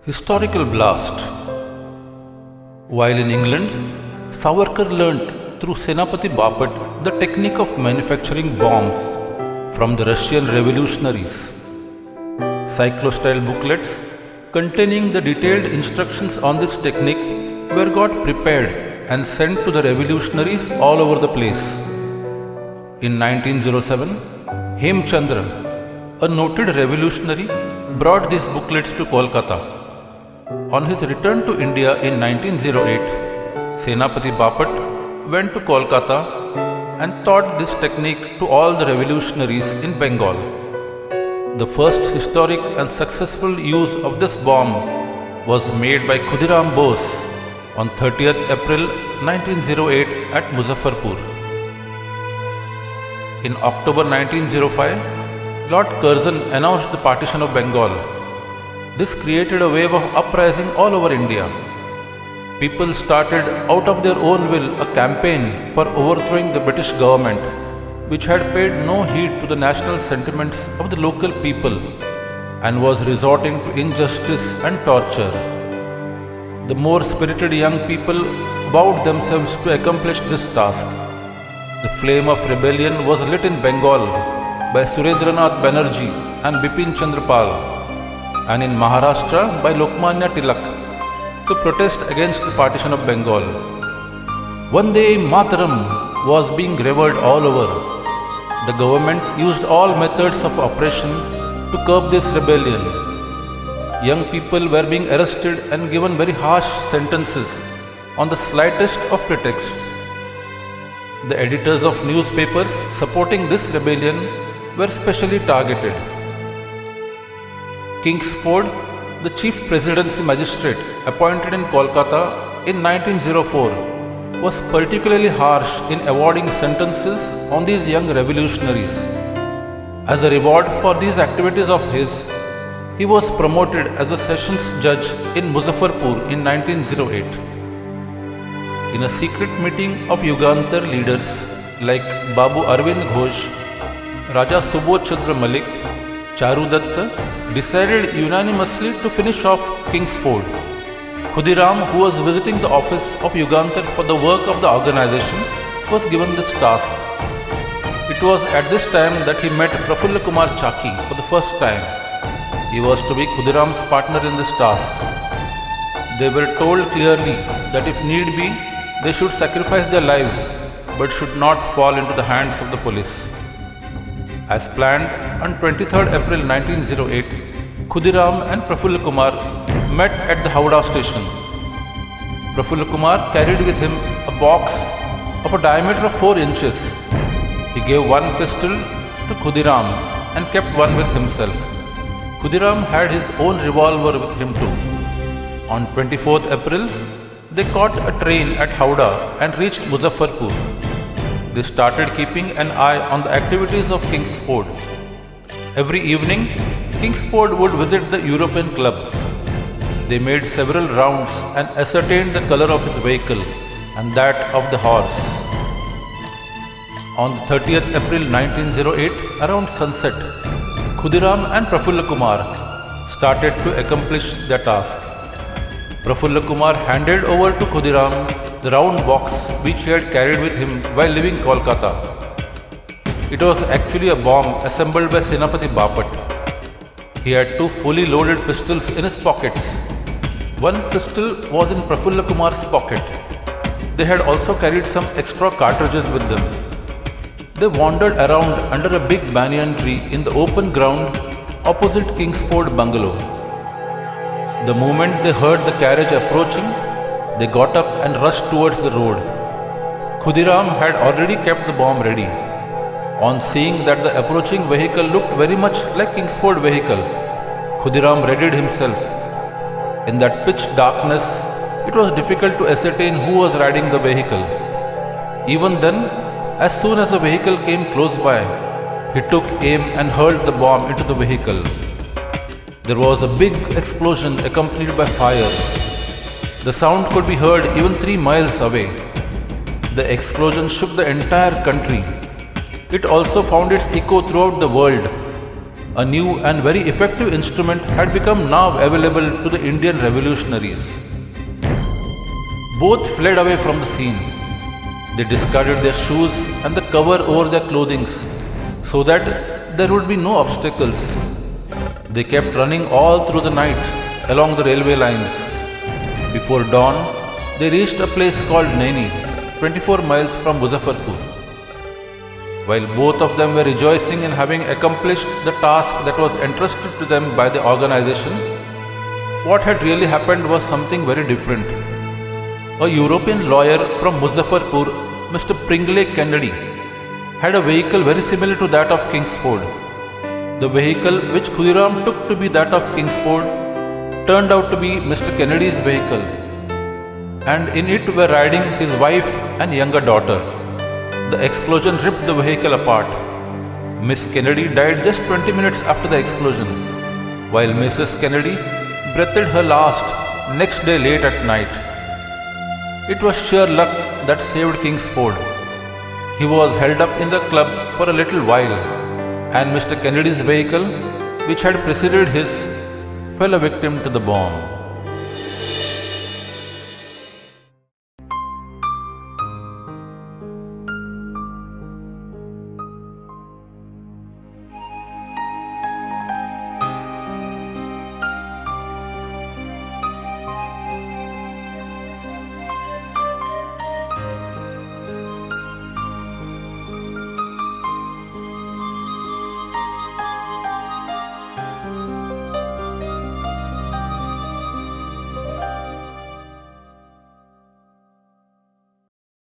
Historical blast. While in England, Savarkar learnt through Senapati Bapat the technique of manufacturing bombs from the Russian revolutionaries. Cyclostyle booklets containing the detailed instructions on this technique were got prepared and sent to the revolutionaries all over the place. In 1907, Hemchandra, a noted revolutionary, brought these booklets to Kolkata. On his return to India in 1908, Senapati Bapat went to Kolkata and taught this technique to all the revolutionaries in Bengal. The first historic and successful use of this bomb was made by Khudiram Bose on 30th April 1908 at Muzaffarpur. In October 1905, Lord Curzon announced the partition of Bengal. This created a wave of uprising all over India. People started out of their own will a campaign for overthrowing the British government, which had paid no heed to the national sentiments of the local people and was resorting to injustice and torture. The more spirited young people vowed themselves to accomplish this task. The flame of rebellion was lit in Bengal by Surendranath Banerjee and Bipin Chandra Pal, and in Maharashtra by Lokmanya Tilak, to protest against the partition of Bengal. Vande Mataram was being revered all over. The government used all methods of oppression to curb this rebellion. Young people were being arrested and given very harsh sentences on the slightest of pretexts. The editors of newspapers supporting this rebellion were specially targeted. Kingsford, the chief presidency magistrate appointed in Kolkata in 1904, was particularly harsh in awarding sentences on these young revolutionaries. As a reward for these activities of his, he was promoted as a sessions judge in Muzaffarpur in 1908. In a secret meeting of Yugantar leaders like Babu Arvind Ghosh, Raja Subodh Chandra Malik, Charu Datta decided unanimously to finish off Kingsford. Khudiram, who was visiting the office of Yugantar for the work of the organization, was given this task. It was at this time that he met Prafulla Kumar Chaki for the first time. He was to be Khudiram's partner in this task. They were told clearly that if need be, they should sacrifice their lives but should not fall into the hands of the police. As planned, on 23rd April 1908, Khudiram and Prafulla Kumar met at the Howrah station. Prafulla Kumar carried with him a box of a diameter of 4 inches. He gave one pistol to Khudiram and kept one with himself. Khudiram had his own revolver with him too. On 24th April, they caught a train at Howrah and reached Muzaffarpur. They started keeping an eye on the activities of Kingsford. Every evening, Kingsford would visit the European Club. They made several rounds and ascertained the color of his vehicle and that of the horse. On the 30th April 1908, around sunset, Khudiram and Prafulla Kumar started to accomplish their task. Prafulla Kumar handed over to Khudiram the round box which he had carried with him while leaving Kolkata. It was actually a bomb assembled by Senapati Bapat. He had 2 fully loaded pistols in his pockets. One pistol was in Prafulla Kumar's pocket. They had also carried some extra cartridges with them. They wandered around under a big banyan tree in the open ground opposite Kingsford bungalow. The moment they heard the carriage approaching, they got up and rushed towards the road. Khudiram had already kept the bomb ready. On seeing that the approaching vehicle looked very much like Kingsford vehicle, Khudiram readied himself. In that pitch darkness, it was difficult to ascertain who was riding the vehicle. Even then, as soon as the vehicle came close by, he took aim and hurled the bomb into the vehicle. There was a big explosion accompanied by fire. The sound could be heard even 3 miles away. The explosion shook the entire country. It also found its echo throughout the world. A new and very effective instrument had become now available to the Indian revolutionaries. Both fled away from the scene. They discarded their shoes and the cover over their clothing so that there would be no obstacles. They kept running all through the night along the railway lines. Before dawn, they reached a place called Naini, 24 miles from Muzaffarpur. While both of them were rejoicing in having accomplished the task that was entrusted to them by the organization, what had really happened was something very different. A European lawyer from Muzaffarpur, Mr. Pringle Kennedy, had a vehicle very similar to that of Kingsford. The vehicle which Khudiram took to be that of Kingsford turned out to be Mr. Kennedy's vehicle, and in it were riding his wife and younger daughter. The explosion ripped the vehicle apart. Miss Kennedy died just 20 minutes after the explosion, while Mrs. Kennedy breathed her last next day late at night. It was sheer luck that saved Kingsford. He was held up in the club for a little while, and Mr. Kennedy's vehicle, which had preceded his, fell a victim to the bomb.